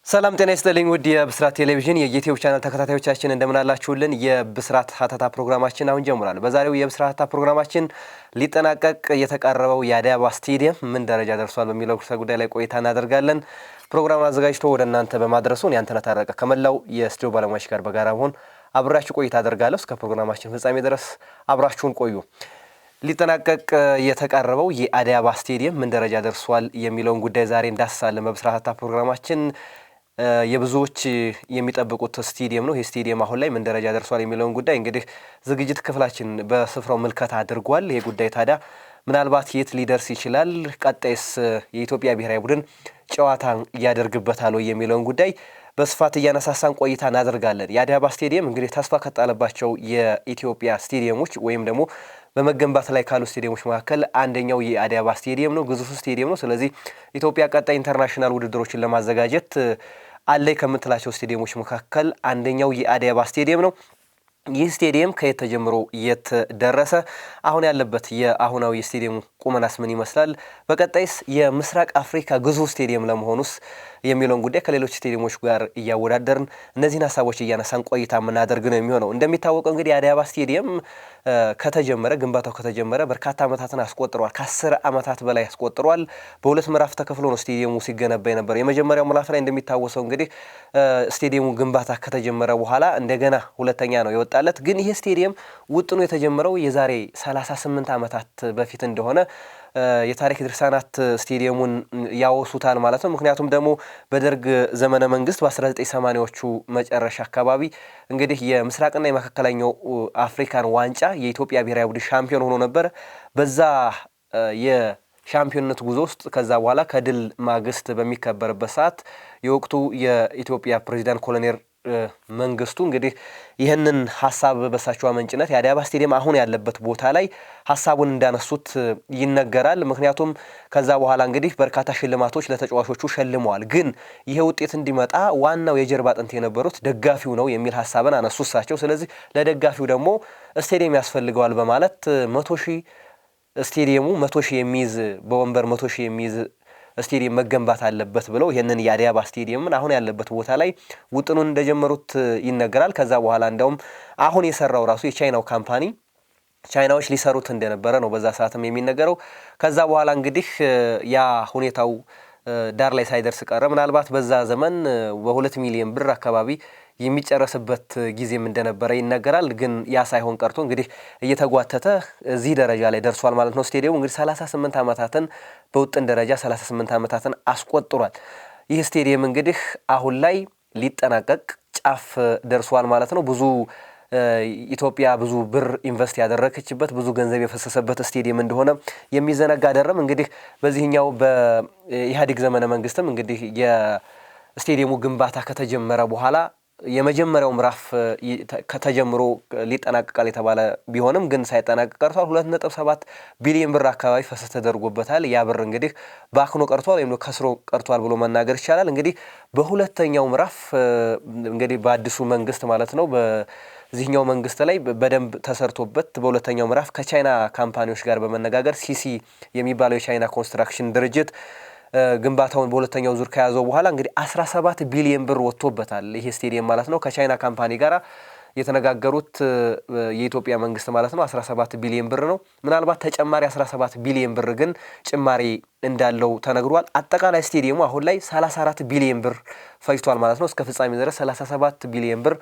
ሰላም ጤና ይስጥልኝ ውድ የብስራት ቴሌቪዥን የዩቲዩብ ቻናል ተከታታዮቻችን እንደምን አላችሁልን? የብስራት ሀተታ ፕሮግራማችን አሁን ጀምሯል። በዛሬው የብስራት ሀተታ ፕሮግራማችን ሊጠናቀቅ የተቃረበው የአዲስ አበባ ስቴዲየም ምን ደረጃ ደርሷል በሚለው ጉዳይ ላይ ቆይታ እናደርጋለን። ፕሮግራሙን አዘጋጅቶ ወደ እናንተ በማድረሱን ያንተነህ ታረቀ ከመላው የስቱዲዮ ባለሙያዎች ጋር በጋራ በመሆን አብራችሁ ቆይታ አደርጋለሁ። እስከ ፕሮግራማችን ፍጻሜ ድረስ አብራችሁን ቆዩ። ሊጠናቀቅ የተቃረበው የአዲስ አበባ ስቴዲየም ምን ደረጃ ደርሷል የሚለውን ጉዳይ ዛሬ እንዳስሳለን በብስራት ሀተታ ፕሮግራማችን። የብዙዎች የሚጠብቁት ስቴዲየም ነው። ይህ ስቴዲየም አሁን ላይ ምን ደረጃ ደርሷል የሚለውን ጉዳይ እንግዲህ ዝግጅት ክፍላችን በስፍራው ምልከታ አድርጓል። ይሄ ጉዳይ ታዲያ ምናልባት የት ሊደርስ ይችላል፣ ቀጣይስ የኢትዮጵያ ብሔራዊ ቡድን ጨዋታ ያደርግበታል ወይ የሚለውን ጉዳይ በስፋት እያነሳሳን ቆይታ እናደርጋለን። የአዲስ አበባ ስቴዲየም እንግዲህ ተስፋ ከጣለባቸው የኢትዮጵያ ስቴዲየሞች ወይም ደግሞ በመገንባት ላይ ካሉ ስቴዲየሞች መካከል አንደኛው የአዲስ አበባ ስቴዲየም ነው። ግዙፍ ስቴዲየም ነው። ስለዚህ ኢትዮጵያ ቀጣይ ኢንተርናሽናል ውድድሮችን ለማዘጋጀት አለይ ከምትላቸው ስቴዲየሞች መካከል አንደኛው የአዲስ አበባ ስቴዲየም ነው። ይህ ስቴዲየም ከየት ተጀምሮ የት ደረሰ? አሁን ያለበት የአሁናዊ የስቴዲየሙ ቁመናስ ምን ይመስላል? በቀጣይስ የምስራቅ አፍሪካ ግዙፍ ስቴዲየም ለመሆኑስ የሚለውን ጉዳይ ከሌሎች ስቴዲየሞች ጋር እያወዳደርን እነዚህን ሀሳቦች እያነሳን ቆይታ የምናደርግ ነው የሚሆነው። እንደሚታወቀው እንግዲህ የአዲስ አበባ ስቴዲየም ግንባታው ከተጀመረ በርካታ ዓመታትን አስቆጥሯል። ከ10 ዓመታት በላይ አስቆጥሯል። በሁለት ምዕራፍ ተከፍሎ ነው ስቴዲየሙ ሲገነባ የነበረው። የመጀመሪያው ምዕራፍ ላይ እንደሚታወሰው እንግዲህ ስቴዲየሙ ግንባታ ከተጀመረ በኋላ እንደገና ሁለተኛ ነው የወጣለት። ግን ይሄ ስቴዲየም ውጥኑ የተጀመረው የዛሬ 38 ዓመታት በፊት እንደሆነ የታሪክ ድርሳናት ስቴዲየሙን ያወሱታል ማለት ነው። ምክንያቱም ደግሞ በደርግ ዘመነ መንግስት በ1980ዎቹ መጨረሻ አካባቢ እንግዲህ የምስራቅና የመካከለኛው አፍሪካን ዋንጫ የኢትዮጵያ ብሔራዊ ቡድን ሻምፒዮን ሆኖ ነበር። በዛ የሻምፒዮንነት ጉዞ ውስጥ ከዛ በኋላ ከድል ማግስት በሚከበርበት ሰዓት የወቅቱ የኢትዮጵያ ፕሬዚዳንት ኮሎኔል መንግስቱ እንግዲህ ይህንን ሀሳብ በሳቸው አመንጭነት የአዲስ አበባ ስቴዲየም አሁን ያለበት ቦታ ላይ ሀሳቡን እንዳነሱት ይነገራል። ምክንያቱም ከዛ በኋላ እንግዲህ በርካታ ሽልማቶች ለተጫዋቾቹ ሸልመዋል። ግን ይሄ ውጤት እንዲመጣ ዋናው የጀርባ አጥንት የነበሩት ደጋፊው ነው የሚል ሀሳብን አነሱ እሳቸው። ስለዚህ ለደጋፊው ደግሞ ስቴዲየም ያስፈልገዋል በማለት 100 ሺህ የሚይዝ በወንበር 100 ሺህ የሚይዝ ስቴዲየም መገንባት አለበት ብለው ይህንን የአዲስ አበባ ስቴዲየምን አሁን ያለበት ቦታ ላይ ውጥኑን እንደጀመሩት ይነገራል። ከዛ በኋላ እንደውም አሁን የሰራው ራሱ የቻይናው ካምፓኒ ቻይናዎች ሊሰሩት እንደነበረ ነው በዛ ሰዓትም የሚነገረው። ከዛ በኋላ እንግዲህ ያ ሁኔታው ዳር ላይ ሳይደርስ ቀረ። ምናልባት በዛ ዘመን በ2 ሚሊዮን ብር አካባቢ የሚጨረስበት ጊዜም እንደነበረ ይነገራል። ግን ያ ሳይሆን ቀርቶ እንግዲህ እየተጓተተ እዚህ ደረጃ ላይ ደርሷል ማለት ነው። ስቴዲየሙ እንግዲህ 38 ዓመታትን በውጥን ደረጃ 38 ዓመታትን አስቆጥሯል። ይህ ስቴዲየም እንግዲህ አሁን ላይ ሊጠናቀቅ ጫፍ ደርሷል ማለት ነው። ኢትዮጵያ ብዙ ብር ኢንቨስት ያደረገችበት ብዙ ገንዘብ የፈሰሰበት ስቴዲየም እንደሆነ የሚዘነጋ አይደለም። እንግዲህ በዚህኛው በኢህአዴግ ዘመነ መንግስትም እንግዲህ የስቴዲየሙ ግንባታ ከተጀመረ በኋላ የመጀመሪያው ምዕራፍ ከተጀምሮ ሊጠናቀቃል የተባለ ቢሆንም ግን ሳይጠናቀቅ ቀርቷል። 2.7 ቢሊዮን ብር አካባቢ ፈሰስ ተደርጎበታል። ያ ብር እንግዲህ ባክኖ ቀርቷል ወይም ከስሮ ቀርቷል ብሎ መናገር ይቻላል። እንግዲህ በሁለተኛው ምዕራፍ እንግዲህ በአዲሱ መንግስት ማለት ነው በዚህኛው መንግስት ላይ በደንብ ተሰርቶበት በሁለተኛው ምዕራፍ ከቻይና ካምፓኒዎች ጋር በመነጋገር ሲሲ የሚባለው የቻይና ኮንስትራክሽን ድርጅት ግንባታውን በሁለተኛው ዙር ከያዘው በኋላ እንግዲህ 17 ቢሊዮን ብር ወጥቶበታል ይሄ ስቴዲየም ማለት ነው። ከቻይና ካምፓኒ ጋር የተነጋገሩት የኢትዮጵያ መንግስት ማለት ነው 17 ቢሊዮን ብር ነው። ምናልባት ተጨማሪ 17 ቢሊዮን ብር ግን ጭማሪ እንዳለው ተነግሯል። አጠቃላይ ስቴዲየሙ አሁን ላይ 34 ቢሊዮን ብር ፈጅቷል ማለት ነው። እስከ ፍጻሜ ድረስ 37 ቢሊዮን ብር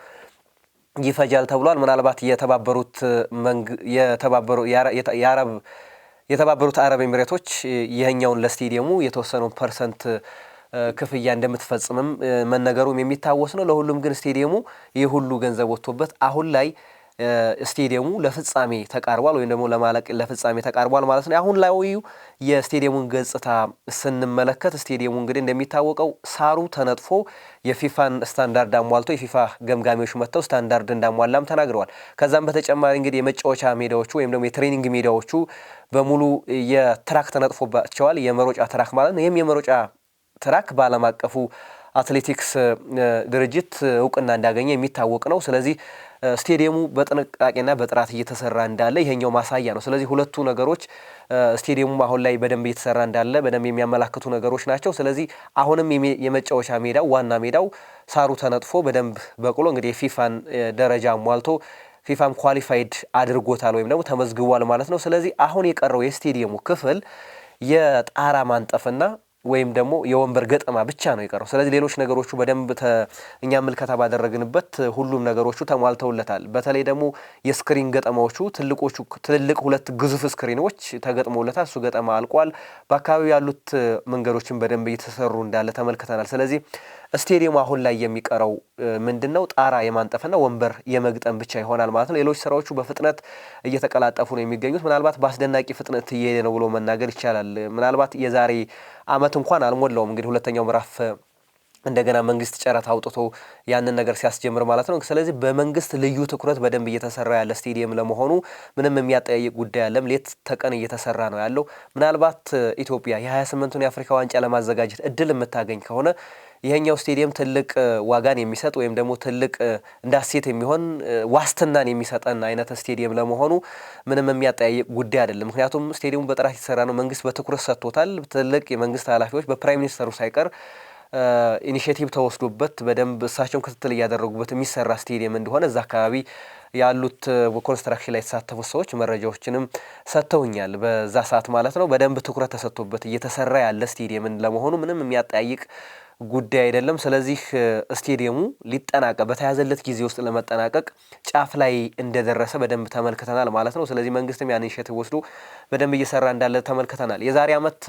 ይፈጃል ተብሏል። ምናልባት የተባበሩት አረብ ኤሚሬቶች ይህኛውን ለስቴዲየሙ የተወሰነውን ፐርሰንት ክፍያ እንደምትፈጽምም መነገሩም የሚታወስ ነው። ለሁሉም ግን ስቴዲየሙ ይህ ሁሉ ገንዘብ ወጥቶበት አሁን ላይ ስቴዲየሙ ለፍጻሜ ተቃርቧል ወይም ደግሞ ለማለቅ ለፍጻሜ ተቃርቧል ማለት ነው። አሁን ላይ የስቴዲየሙን ገጽታ ስንመለከት ስቴዲየሙ እንግዲህ እንደሚታወቀው ሳሩ ተነጥፎ የፊፋን ስታንዳርድ አሟልቶ የፊፋ ገምጋሚዎች መጥተው ስታንዳርድ እንዳሟላም ተናግረዋል። ከዛም በተጨማሪ እንግዲህ የመጫወቻ ሜዳዎቹ ወይም ደግሞ የትሬኒንግ ሜዳዎቹ በሙሉ የትራክ ተነጥፎባቸዋል። የመሮጫ ትራክ ማለት ነው። ይህም የመሮጫ ትራክ በዓለም አቀፉ አትሌቲክስ ድርጅት እውቅና እንዳገኘ የሚታወቅ ነው። ስለዚህ ስቴዲየሙ በጥንቃቄና በጥራት እየተሰራ እንዳለ ይሄኛው ማሳያ ነው። ስለዚህ ሁለቱ ነገሮች ስቴዲየሙ አሁን ላይ በደንብ እየተሰራ እንዳለ በደንብ የሚያመላክቱ ነገሮች ናቸው። ስለዚህ አሁንም የመጫወቻ ሜዳው ዋና ሜዳው ሳሩ ተነጥፎ በደንብ በቅሎ እንግዲህ የፊፋን ደረጃ ሟልቶ ፊፋም ኳሊፋይድ አድርጎታል ወይም ደግሞ ተመዝግቧል ማለት ነው። ስለዚህ አሁን የቀረው የስቴዲየሙ ክፍል የጣራ ማንጠፍና ወይም ደግሞ የወንበር ገጠማ ብቻ ነው የቀረው። ስለዚህ ሌሎች ነገሮቹ በደንብ እኛ ምልከታ ባደረግንበት ሁሉም ነገሮቹ ተሟልተውለታል። በተለይ ደግሞ የስክሪን ገጠማዎቹ ትልቅ ሁለት ግዙፍ ስክሪኖች ተገጥመውለታል። እሱ ገጠማ አልቋል። በአካባቢው ያሉት መንገዶችን በደንብ እየተሰሩ እንዳለ ተመልክተናል። ስለዚህ ስቴዲየሙ አሁን ላይ የሚቀረው ምንድነው? ጣራ የማንጠፍና ወንበር የመግጠም ብቻ ይሆናል ማለት ነው። ሌሎች ስራዎቹ በፍጥነት እየተቀላጠፉ ነው የሚገኙት። ምናልባት በአስደናቂ ፍጥነት እየሄደ ነው ብሎ መናገር ይቻላል። ምናልባት የዛሬ ዓመት እንኳን አልሞላውም እንግዲህ ሁለተኛው ምዕራፍ እንደገና መንግስት ጨረታ አውጥቶ ያንን ነገር ሲያስጀምር ማለት ነው። ስለዚህ በመንግስት ልዩ ትኩረት በደንብ እየተሰራ ያለ ስቴዲየም ለመሆኑ ምንም የሚያጠያይቅ ጉዳይ አለም። ሌት ተቀን እየተሰራ ነው ያለው። ምናልባት ኢትዮጵያ የ28ቱን የአፍሪካ ዋንጫ ለማዘጋጀት እድል የምታገኝ ከሆነ ይሄኛው ስቴዲየም ትልቅ ዋጋን የሚሰጥ ወይም ደግሞ ትልቅ እንዳሴት የሚሆን ዋስትናን የሚሰጠን አይነት ስቴዲየም ለመሆኑ ምንም የሚያጠያይቅ ጉዳይ አይደለም። ምክንያቱም ስቴዲየሙ በጥራት የተሰራ ነው። መንግስት በትኩረት ሰጥቶታል። ትልቅ የመንግስት ኃላፊዎች በፕራይም ሚኒስተሩ ሳይቀር ኢኒሼቲቭ ተወስዶበት በደንብ እሳቸውን ክትትል እያደረጉበት የሚሰራ ስቴዲየም እንደሆነ እዛ አካባቢ ያሉት በኮንስትራክሽን ላይ የተሳተፉት ሰዎች መረጃዎችንም ሰጥተውኛል። በዛ ሰዓት ማለት ነው። በደንብ ትኩረት ተሰጥቶበት እየተሰራ ያለ ስቴዲየም ለመሆኑ ምንም የሚያጠያይቅ ጉዳይ አይደለም። ስለዚህ ስቴዲየሙ ሊጠናቀቅ በተያዘለት ጊዜ ውስጥ ለመጠናቀቅ ጫፍ ላይ እንደደረሰ በደንብ ተመልክተናል ማለት ነው። ስለዚህ መንግስትም ያን ኢኒሼቲቭ ወስዶ በደንብ እየሰራ እንዳለ ተመልክተናል። የዛሬ ዓመት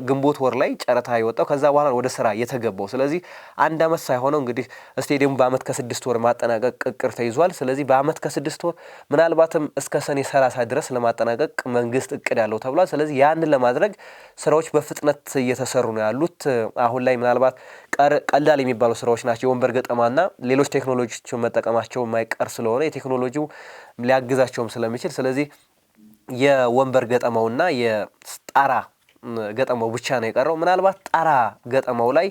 ግንቦት ወር ላይ ጨረታ የወጣው ከዛ በኋላ ወደ ስራ የተገባው። ስለዚህ አንድ ዓመት ሳይሆነው እንግዲህ ስቴዲየሙ በዓመት ከ6 ወር ማጠናቀቅ እቅድ ተይዟል። ስለዚህ በዓመት ከ6 ወር ምናልባትም እስከ ሰኔ 30 ድረስ ለማጠናቀቅ መንግስት እቅድ ያለው ተብሏል። ስለዚህ ያንን ለማድረግ ስራዎች በፍጥነት እየተሰሩ ነው ያሉት። አሁን ላይ ምናልባት ቀላል የሚባሉ ስራዎች ናቸው። የወንበር ገጠማና ሌሎች ቴክኖሎጂዎችን መጠቀማቸው የማይቀር ስለሆነ የቴክኖሎጂው ሊያግዛቸውም ስለሚችል ስለዚህ የወንበር ገጠማውና የጣራ ገጠማው ብቻ ነው የቀረው። ምናልባት ጣራ ገጠማው ላይ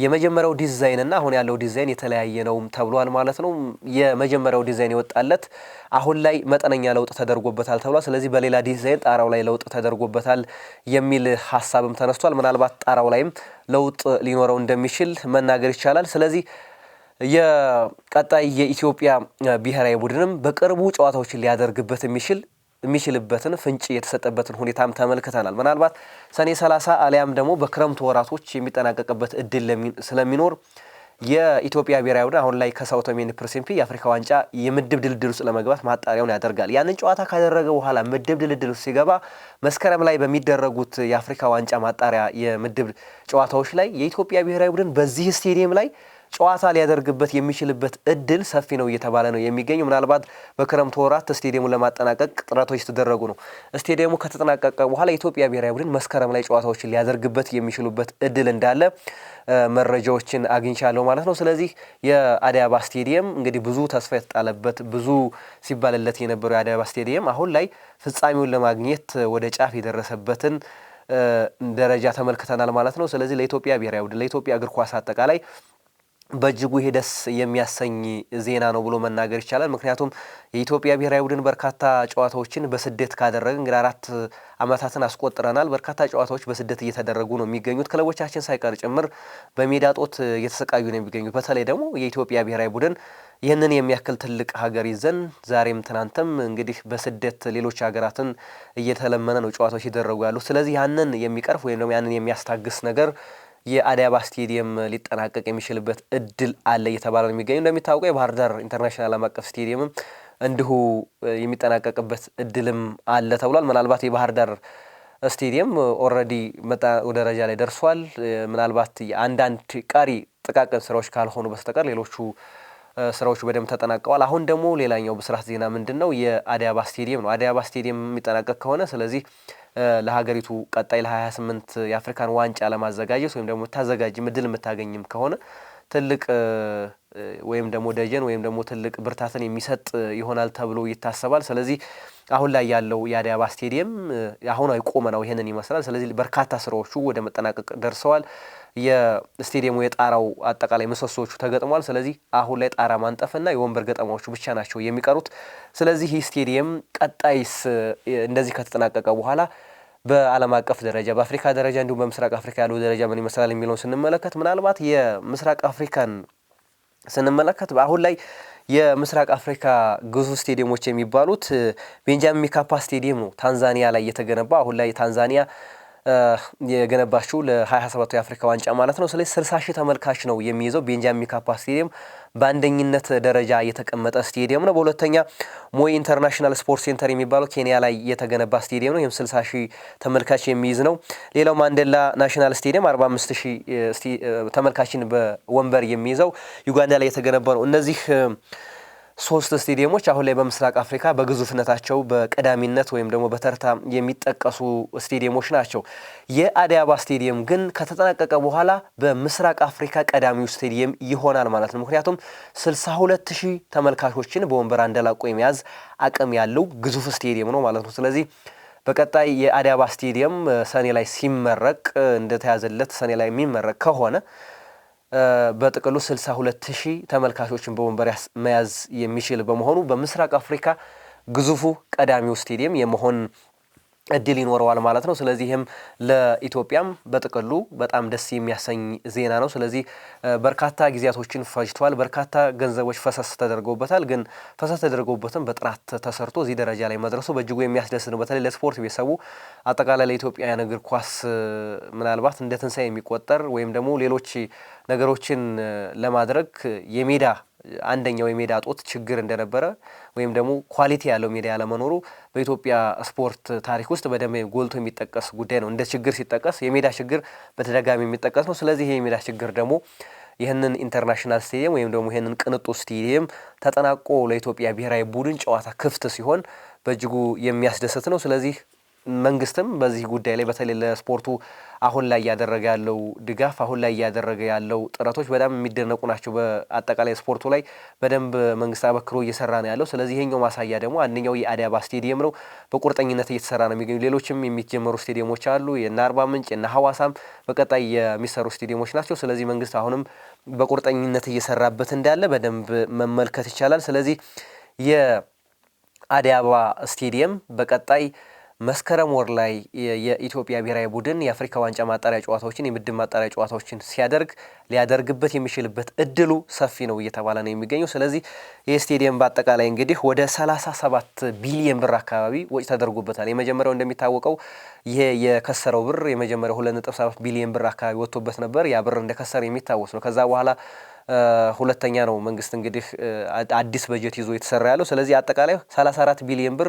የመጀመሪያው ዲዛይን እና አሁን ያለው ዲዛይን የተለያየ ነው ተብሏል ማለት ነው። የመጀመሪያው ዲዛይን የወጣለት አሁን ላይ መጠነኛ ለውጥ ተደርጎበታል ተብሏል። ስለዚህ በሌላ ዲዛይን ጣራው ላይ ለውጥ ተደርጎበታል የሚል ሐሳብም ተነስቷል። ምናልባት ጣራው ላይም ለውጥ ሊኖረው እንደሚችል መናገር ይቻላል። ስለዚህ የቀጣይ የኢትዮጵያ ብሔራዊ ቡድንም በቅርቡ ጨዋታዎችን ሊያደርግበት የሚችልበትን ፍንጭ የተሰጠበትን ሁኔታም ተመልክተናል። ምናልባት ሰኔ 30 አሊያም ደግሞ በክረምቱ ወራቶች የሚጠናቀቅበት እድል ስለሚኖር የኢትዮጵያ ብሔራዊ ቡድን አሁን ላይ ከሳኦ ቶሜ ኤንድ ፕሪንሲፕ የአፍሪካ ዋንጫ የምድብ ድልድል ውስጥ ለመግባት ማጣሪያውን ያደርጋል። ያንን ጨዋታ ካደረገ በኋላ ምድብ ድልድል ውስጥ ሲገባ መስከረም ላይ በሚደረጉት የአፍሪካ ዋንጫ ማጣሪያ የምድብ ጨዋታዎች ላይ የኢትዮጵያ ብሔራዊ ቡድን በዚህ ስቴዲየም ላይ ጨዋታ ሊያደርግበት የሚችልበት እድል ሰፊ ነው እየተባለ ነው የሚገኘው። ምናልባት በክረምቱ ወራት ስቴዲየሙን ለማጠናቀቅ ጥረቶች የተደረጉ ነው። ስቴዲየሙ ከተጠናቀቀ በኋላ የኢትዮጵያ ብሔራዊ ቡድን መስከረም ላይ ጨዋታዎችን ሊያደርግበት የሚችሉበት እድል እንዳለ መረጃዎችን አግኝቻለሁ ማለት ነው። ስለዚህ የአዲስ አበባ ስቴዲየም እንግዲህ ብዙ ተስፋ የተጣለበት ብዙ ሲባልለት የነበረው የአዲስ አበባ ስቴዲየም አሁን ላይ ፍጻሜውን ለማግኘት ወደ ጫፍ የደረሰበትን ደረጃ ተመልክተናል ማለት ነው። ስለዚህ ለኢትዮጵያ ብሔራዊ ቡድን ለኢትዮጵያ እግር ኳስ አጠቃላይ በእጅጉ ይሄ ደስ የሚያሰኝ ዜና ነው ብሎ መናገር ይቻላል። ምክንያቱም የኢትዮጵያ ብሔራዊ ቡድን በርካታ ጨዋታዎችን በስደት ካደረገ እንግዲህ 4 ዓመታትን አስቆጥረናል። በርካታ ጨዋታዎች በስደት እየተደረጉ ነው የሚገኙት። ክለቦቻችን ሳይቀር ጭምር በሜዳ ጦት እየተሰቃዩ ነው የሚገኙት። በተለይ ደግሞ የኢትዮጵያ ብሔራዊ ቡድን ይህንን የሚያክል ትልቅ ሀገር ይዘን ዛሬም ትናንትም እንግዲህ በስደት ሌሎች ሀገራትን እየተለመነ ነው ጨዋታዎች ይደረጉ ያሉት። ስለዚህ ያንን የሚቀርፍ ወይም ደግሞ ያንን የሚያስታግስ ነገር የአዲስ አበባ ስቴዲየም ሊጠናቀቅ የሚችልበት እድል አለ እየተባለ ነው የሚገኘው። እንደሚታወቀው የባህር ዳር ኢንተርናሽናል ዓለም አቀፍ ስቴዲየምም እንዲሁ የሚጠናቀቅበት እድልም አለ ተብሏል። ምናልባት የባህር ዳር ስቴዲየም ኦልሬዲ ደረጃ ላይ ደርሷል። ምናልባት አንዳንድ ቀሪ ጥቃቅን ስራዎች ካልሆኑ በስተቀር ሌሎቹ ስራዎቹ በደንብ ተጠናቀዋል። አሁን ደግሞ ሌላኛው ብስራት ዜና ምንድነው? የአዲስ አበባ ስቴዲየም ነው። አዲስ አበባ ስቴዲየም የሚጠናቀቅ ከሆነ ስለዚህ ለሀገሪቱ ቀጣይ ለ28 የአፍሪካን ዋንጫ ለማዘጋጀት ወይም ደግሞ ታዘጋጅ ምድል የምታገኝም ከሆነ ትልቅ ወይም ደግሞ ደጀን ወይም ደግሞ ትልቅ ብርታትን የሚሰጥ ይሆናል ተብሎ ይታሰባል። ስለዚህ አሁን ላይ ያለው የአዲስ አበባ ስቴዲየም አሁናዊ ቁመናው ይሄንን ይመስላል። ስለዚህ በርካታ ስራዎቹ ወደ መጠናቀቅ ደርሰዋል። የስቴዲየሙ የጣራው አጠቃላይ ምሰሶቹ ተገጥሟል። ስለዚህ አሁን ላይ ጣራ ማንጠፍና የወንበር ገጠማዎቹ ብቻ ናቸው የሚቀሩት። ስለዚህ ይህ ስቴዲየም ቀጣይስ እንደዚህ ከተጠናቀቀ በኋላ በዓለም አቀፍ ደረጃ በአፍሪካ ደረጃ እንዲሁም በምስራቅ አፍሪካ ያለው ደረጃ ምን ይመስላል የሚለውን ስንመለከት ምናልባት የምስራቅ አፍሪካን ስንመለከት አሁን ላይ የምስራቅ አፍሪካ ግዙፍ ስቴዲየሞች የሚባሉት ቤንጃሚን ሚካፓ ስቴዲየም ነው ታንዛኒያ ላይ የተገነባ። አሁን ላይ ታንዛኒያ የገነባችው ለ27ቱ የአፍሪካ ዋንጫ ማለት ነው። ስለዚህ 60 ሺህ ተመልካች ነው የሚይዘው ቤንጃሚን ሚካፓ ስቴዲየም በአንደኝነት ደረጃ የተቀመጠ ስቴዲየም ነው። በሁለተኛ ሞይ ኢንተርናሽናል ስፖርት ሴንተር የሚባለው ኬንያ ላይ የተገነባ ስቴዲየም ነው። ይህም 60 ሺህ ተመልካች የሚይዝ ነው። ሌላው ማንዴላ ናሽናል ስቴዲየም 45 ሺህ ተመልካችን በወንበር የሚይዘው ዩጋንዳ ላይ የተገነባ ነው። እነዚህ ሶስት ስቴዲየሞች አሁን ላይ በምስራቅ አፍሪካ በግዙፍነታቸው በቀዳሚነት ወይም ደግሞ በተርታ የሚጠቀሱ ስቴዲየሞች ናቸው። የአዲስ አበባ ስቴዲየም ግን ከተጠናቀቀ በኋላ በምስራቅ አፍሪካ ቀዳሚው ስቴዲየም ይሆናል ማለት ነው። ምክንያቱም 62,000 ተመልካቾችን በወንበር አንደላቆ የሚያዝ አቅም ያለው ግዙፍ ስቴዲየም ነው ማለት ነው። ስለዚህ በቀጣይ የአዲስ አበባ ስቴዲየም ሰኔ ላይ ሲመረቅ እንደተያዘለት ሰኔ ላይ የሚመረቅ ከሆነ በጥቅሉ 62,000 ተመልካቾችን በወንበር መያዝ የሚችል በመሆኑ በምስራቅ አፍሪካ ግዙፉ ቀዳሚው ስቴዲየም የመሆን እድል ይኖረዋል ማለት ነው። ስለዚህም ለኢትዮጵያም በጥቅሉ በጣም ደስ የሚያሰኝ ዜና ነው። ስለዚህ በርካታ ጊዜያቶችን ፈጅቷል። በርካታ ገንዘቦች ፈሰስ ተደርገውበታል። ግን ፈሰስ ተደርገውበትም በጥራት ተሰርቶ እዚህ ደረጃ ላይ መድረሱ በእጅጉ የሚያስደስት ነው። በተለይ ለስፖርት ቤተሰቡ አጠቃላይ ለኢትዮጵያውያን እግር ኳስ ምናልባት እንደ ትንሣኤ የሚቆጠር ወይም ደግሞ ሌሎች ነገሮችን ለማድረግ የሜዳ አንደኛው የሜዳ እጦት ችግር እንደነበረ ወይም ደግሞ ኳሊቲ ያለው ሜዳ ያለመኖሩ በኢትዮጵያ ስፖርት ታሪክ ውስጥ በደንብ ጎልቶ የሚጠቀስ ጉዳይ ነው። እንደ ችግር ሲጠቀስ የሜዳ ችግር በተደጋጋሚ የሚጠቀስ ነው። ስለዚህ ይሄ የሜዳ ችግር ደግሞ ይህንን ኢንተርናሽናል ስቴዲየም ወይም ደግሞ ይህንን ቅንጡ ስቴዲየም ተጠናቆ ለኢትዮጵያ ብሔራዊ ቡድን ጨዋታ ክፍት ሲሆን በእጅጉ የሚያስደስት ነው። ስለዚህ መንግስትም በዚህ ጉዳይ ላይ በተለይ ለስፖርቱ አሁን ላይ እያደረገ ያለው ድጋፍ አሁን ላይ እያደረገ ያለው ጥረቶች በጣም የሚደነቁ ናቸው። በአጠቃላይ ስፖርቱ ላይ በደንብ መንግስት አበክሮ እየሰራ ነው ያለው። ስለዚህ ይሄኛው ማሳያ ደግሞ አንደኛው የአዲስ አበባ ስቴዲየም ነው። በቁርጠኝነት እየተሰራ ነው የሚገኙ ሌሎችም የሚጀመሩ ስቴዲየሞች አሉ። የእነ አርባ ምንጭ የእነ ሐዋሳም በቀጣይ የሚሰሩ ስቴዲየሞች ናቸው። ስለዚህ መንግስት አሁንም በቁርጠኝነት እየሰራበት እንዳለ በደንብ መመልከት ይቻላል። ስለዚህ የአዲስ አበባ ስቴዲየም በቀጣይ መስከረም ወር ላይ የኢትዮጵያ ብሔራዊ ቡድን የአፍሪካ ዋንጫ ማጣሪያ ጨዋታዎችን የምድብ ማጣሪያ ጨዋታዎችን ሊያደርግበት የሚችልበት እድሉ ሰፊ ነው እየተባለ ነው የሚገኘው። ስለዚህ ይህ ስቴዲየም በአጠቃላይ እንግዲህ ወደ 37 ቢሊዮን ብር አካባቢ ወጪ ተደርጎበታል። የመጀመሪያው እንደሚታወቀው ይሄ የከሰረው ብር የመጀመሪያው 2.7 ቢሊዮን ብር አካባቢ ወጥቶበት ነበር። ያ ብር እንደከሰረ የሚታወስ ነው። ከዛ በኋላ ሁለተኛ ነው መንግስት እንግዲህ አዲስ በጀት ይዞ የተሰራ ያለው። ስለዚህ አጠቃላይ 34 ቢሊዮን ብር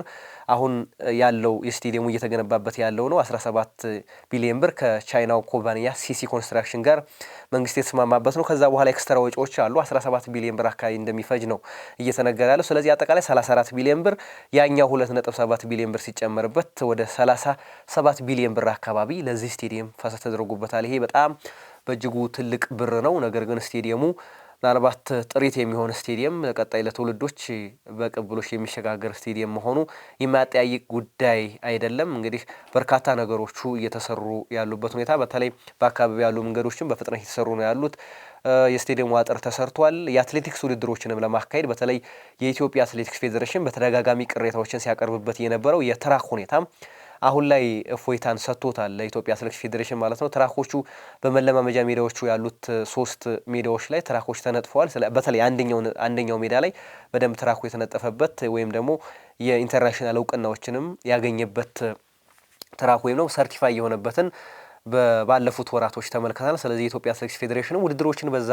አሁን ያለው የስቴዲየሙ እየተገነባበት ያለው ነው። 17 ቢሊዮን ብር ከቻይናው ኩባንያ ሲሲ ኮንስትራክሽን ጋር መንግስት የተስማማበት ነው። ከዛ በኋላ ኤክስትራ ወጪዎች አሉ። 17 ቢሊዮን ብር አካባቢ እንደሚፈጅ ነው እየተነገረ ያለው። ስለዚህ አጠቃላይ 34 ቢሊዮን ብር ያኛው 2.7 ቢሊዮን ብር ሲጨመርበት ወደ 37 ቢሊዮን ብር አካባቢ ለዚህ ስቴዲየም ፈሰስ ተደርጎበታል። ይሄ በጣም በእጅጉ ትልቅ ብር ነው። ነገር ግን ስቴዲየሙ ምናልባት ጥሪት የሚሆን ስቴዲየም ቀጣይ ለትውልዶች በቅብሎች የሚሸጋገር ስቴዲየም መሆኑ የማያጠያይቅ ጉዳይ አይደለም። እንግዲህ በርካታ ነገሮቹ እየተሰሩ ያሉበት ሁኔታ በተለይ በአካባቢ ያሉ መንገዶችም በፍጥነት እየተሰሩ ነው ያሉት። የስቴዲየሙ አጥር ተሰርቷል። የአትሌቲክስ ውድድሮችንም ለማካሄድ በተለይ የኢትዮጵያ አትሌቲክስ ፌዴሬሽን በተደጋጋሚ ቅሬታዎችን ሲያቀርብበት የነበረው የትራክ ሁኔታም አሁን ላይ እፎይታን ሰጥቶታል ለኢትዮጵያ አትሌቲክስ ፌዴሬሽን ማለት ነው። ትራኮቹ በመለማመጃ ሜዳዎቹ ያሉት 3 ሜዳዎች ላይ ትራኮች ተነጥፈዋል። በተለይ አንደኛው ሜዳ ላይ በደንብ ትራኩ የተነጠፈበት ወይም ደግሞ የኢንተርናሽናል እውቅናዎችንም ያገኘበት ትራክ ወይም ደግሞ ሰርቲፋይ የሆነበትን ባለፉት ወራቶች ተመልክተናል። ስለዚህ የኢትዮጵያ አትሌቲክስ ፌዴሬሽንም ውድድሮችን በዛ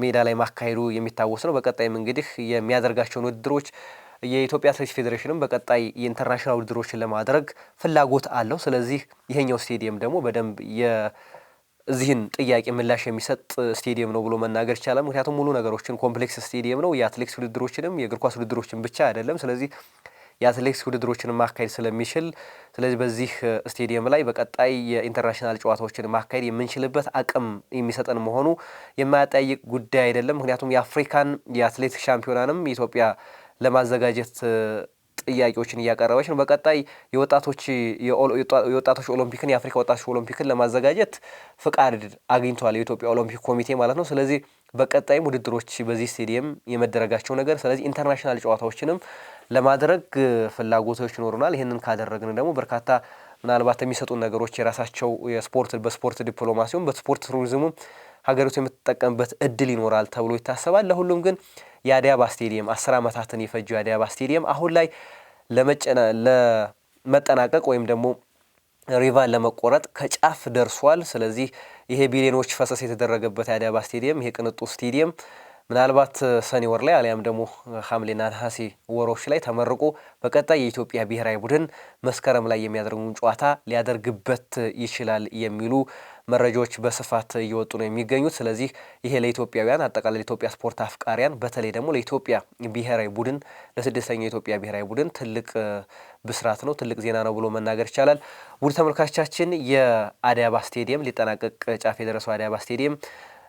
ሜዳ ላይ ማካሄዱ የሚታወስ ነው። በቀጣይም እንግዲህ የሚያደርጋቸውን ውድድሮች የኢትዮጵያ አትሌቲክስ ፌዴሬሽንም በቀጣይ የኢንተርናሽናል ውድድሮችን ለማድረግ ፍላጎት አለው። ስለዚህ ይሄኛው ስቴዲየም ደግሞ በደንብ የዚህን ጥያቄ ምላሽ የሚሰጥ ስቴዲየም ነው ብሎ መናገር ይቻላል። ምክንያቱም ሙሉ ነገሮችን ኮምፕሌክስ ስቴዲየም ነው። የአትሌቲክስ ውድድሮችንም የእግር ኳስ ውድድሮችን ብቻ አይደለም። ስለዚህ የአትሌቲክስ ውድድሮችን ማካሄድ ስለሚችል ስለዚህ በዚህ ስቴዲየም ላይ በቀጣይ የኢንተርናሽናል ጨዋታዎችን ማካሄድ የምንችልበት አቅም የሚሰጠን መሆኑ የማያጠያይቅ ጉዳይ አይደለም። ምክንያቱም የአፍሪካን የአትሌቲክስ ሻምፒዮናንም ኢትዮጵያ ለማዘጋጀት ጥያቄዎችን እያቀረበች ነው። በቀጣይ የወጣቶች ኦሎምፒክን የአፍሪካ ወጣቶች ኦሎምፒክን ለማዘጋጀት ፍቃድ አግኝቷል የኢትዮጵያ ኦሎምፒክ ኮሚቴ ማለት ነው። ስለዚህ በቀጣይም ውድድሮች በዚህ ስቴዲየም የመደረጋቸው ነገር ስለዚህ ኢንተርናሽናል ጨዋታዎችንም ለማድረግ ፍላጎቶች ይኖሩናል። ይህንን ካደረግን ደግሞ በርካታ ምናልባት የሚሰጡን ነገሮች የራሳቸው በስፖርት ዲፕሎማሲውም በስፖርት ቱሪዝሙም ሀገሪቱ የምትጠቀምበት እድል ይኖራል ተብሎ ይታሰባል። ለሁሉም ግን የአዲስ አበባ ስቴዲየም 10 ዓመታትን የፈጀው የአዲስ አበባ ስቴዲየም አሁን ላይ ለመጠናቀቅ ወይም ደግሞ ሪቫን ለመቆረጥ ከጫፍ ደርሷል። ስለዚህ ይሄ ቢሊዮኖች ፈሰስ የተደረገበት የአዲስ አበባ ስቴዲየም ይሄ ቅንጡ ስቴዲየም ምናልባት ሰኔ ወር ላይ አሊያም ደግሞ ሐምሌና ነሐሴ ወሮች ላይ ተመርቆ በቀጣይ የኢትዮጵያ ብሔራዊ ቡድን መስከረም ላይ የሚያደርጉን ጨዋታ ሊያደርግበት ይችላል የሚሉ መረጃዎች በስፋት እየወጡ ነው የሚገኙት። ስለዚህ ይሄ ለኢትዮጵያውያን አጠቃላይ ለኢትዮጵያ ስፖርት አፍቃሪያን በተለይ ደግሞ ለኢትዮጵያ ብሔራዊ ቡድን ለስድስተኛው የኢትዮጵያ ብሔራዊ ቡድን ትልቅ ብስራት ነው፣ ትልቅ ዜና ነው ብሎ መናገር ይቻላል። ውድ ተመልካቾቻችን የአዲስ አበባ ስቴዲየም ሊጠናቀቅ ጫፍ የደረሰው አዲስ አበባ ስቴዲየም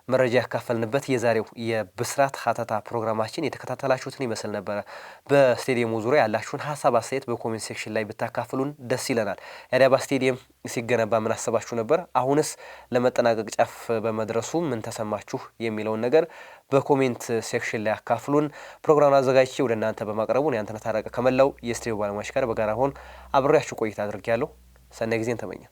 መረጃ ያካፈልንበት የዛሬው የብስራት ሀተታ ፕሮግራማችን የተከታተላችሁትን ይመስል ነበረ። በስቴዲየሙ ዙሪያ ያላችሁን ሀሳብ አስተያየት በኮሜንት ሴክሽን ላይ ብታካፍሉን ደስ ይለናል። የአዲስ አበባ ስቴዲየም ሲገነባ ምን አሰባችሁ ነበር? አሁንስ ለመጠናቀቅ ጫፍ በመድረሱ ምን ተሰማችሁ የሚለውን ነገር በኮሜንት ሴክሽን ላይ አካፍሉን። ፕሮግራሙን አዘጋጅቼ ወደ እናንተ በማቅረቡ ያንተነህ ታረቀ ከመላው የስቱዲዮ ባለሙያዎች ጋር በጋራ ሆን አብሬያችሁ ቆይታ አድርጌያለሁ። ሰናይ ጊዜን ተመኘ።